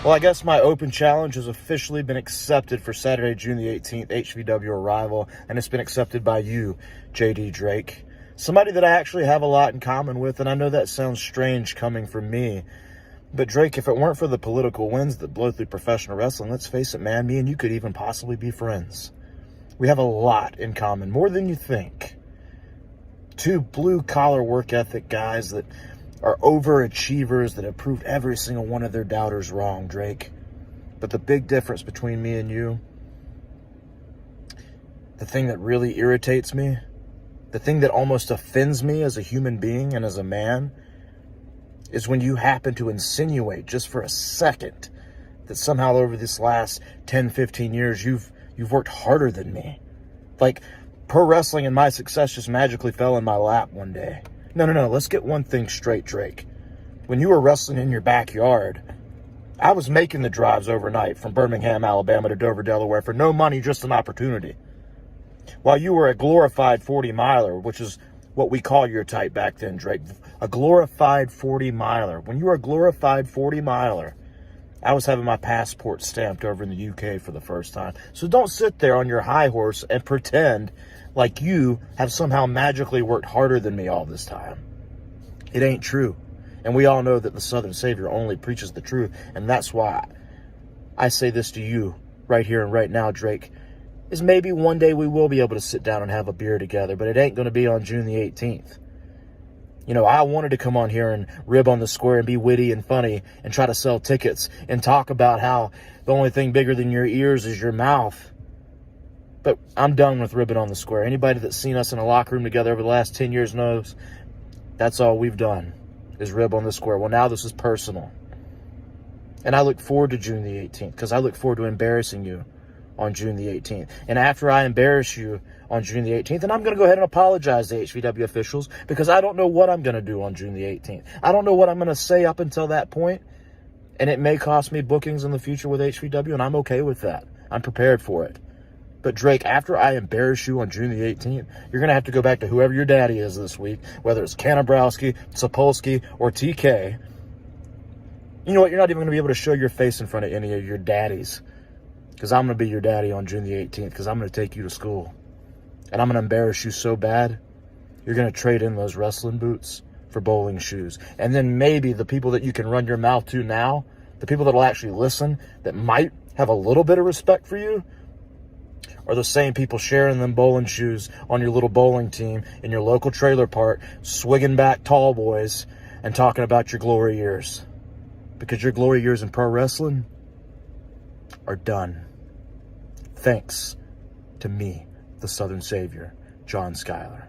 Well, I guess my open challenge has officially been accepted for Saturday, June the 18th, HVW Arrival, and it's been accepted by you, JD Drake. Somebody that I actually have a lot in common with, and I know that sounds strange coming from me, but Drake, if it weren't for the political winds that blow through professional wrestling, let's face it, man, me and you could even possibly be friends. We have a lot in common, more than you think. Two blue-collar work ethic guys that are overachievers that have proved every single one of their doubters wrong, Drake. But the big difference between me and you, the thing that really irritates me, the thing that almost offends me as a human being and as a man, is when you happen to insinuate just for a second that somehow over this last 10, 15 years, you've worked harder than me. Like, pro wrestling and my success just magically fell in my lap one day. No. Let's get one thing straight, Drake. When you were wrestling in your backyard, I was making the drives overnight from Birmingham, Alabama to Dover, Delaware for no money, just an opportunity. While you were a glorified 40-miler, which is what we call your type back then, Drake, a glorified 40-miler. When you were a glorified 40-miler, I was having my passport stamped over in the UK for the first time. So don't sit there on your high horse and pretend like you have somehow magically worked harder than me all this time. It ain't true. And we all know that the Southern Savior only preaches the truth. And that's why I say this to you right here and right now, Drake, is maybe one day we will be able to sit down and have a beer together, but it ain't going to be on June the 18th. You know, I wanted to come on here and rib on the square and be witty and funny and try to sell tickets and talk about how the only thing bigger than your ears is your mouth. But I'm done with ribbing on the square. Anybody that's seen us in a locker room together over the last 10 years knows that's all we've done is rib on the square. Well, now this is personal. And I look forward to June the 18th because I look forward to embarrassing you on June the 18th. And after I embarrass you on June the 18th, and I'm going to go ahead and apologize to HVW officials because I don't know what I'm going to do on June the 18th. I don't know what I'm going to say up until that point, and it may cost me bookings in the future with HVW, and I'm okay with that. I'm prepared for it. But Drake, after I embarrass you on June the 18th, you're going to have to go back to whoever your daddy is this week, whether it's Kanabrowski, Sapolsky, or TK. You know what? You're not even going to be able to show your face in front of any of your daddies because I'm going to be your daddy on June the 18th because I'm going to take you to school. And I'm going to embarrass you so bad, you're going to trade in those wrestling boots for bowling shoes. And then maybe the people that you can run your mouth to now, the people that will actually listen, that might have a little bit of respect for you, are the same people sharing them bowling shoes on your little bowling team in your local trailer park, swigging back tall boys and talking about your glory years. Because your glory years in pro wrestling are done. Thanks to me, the Southern Savior, John Skyler.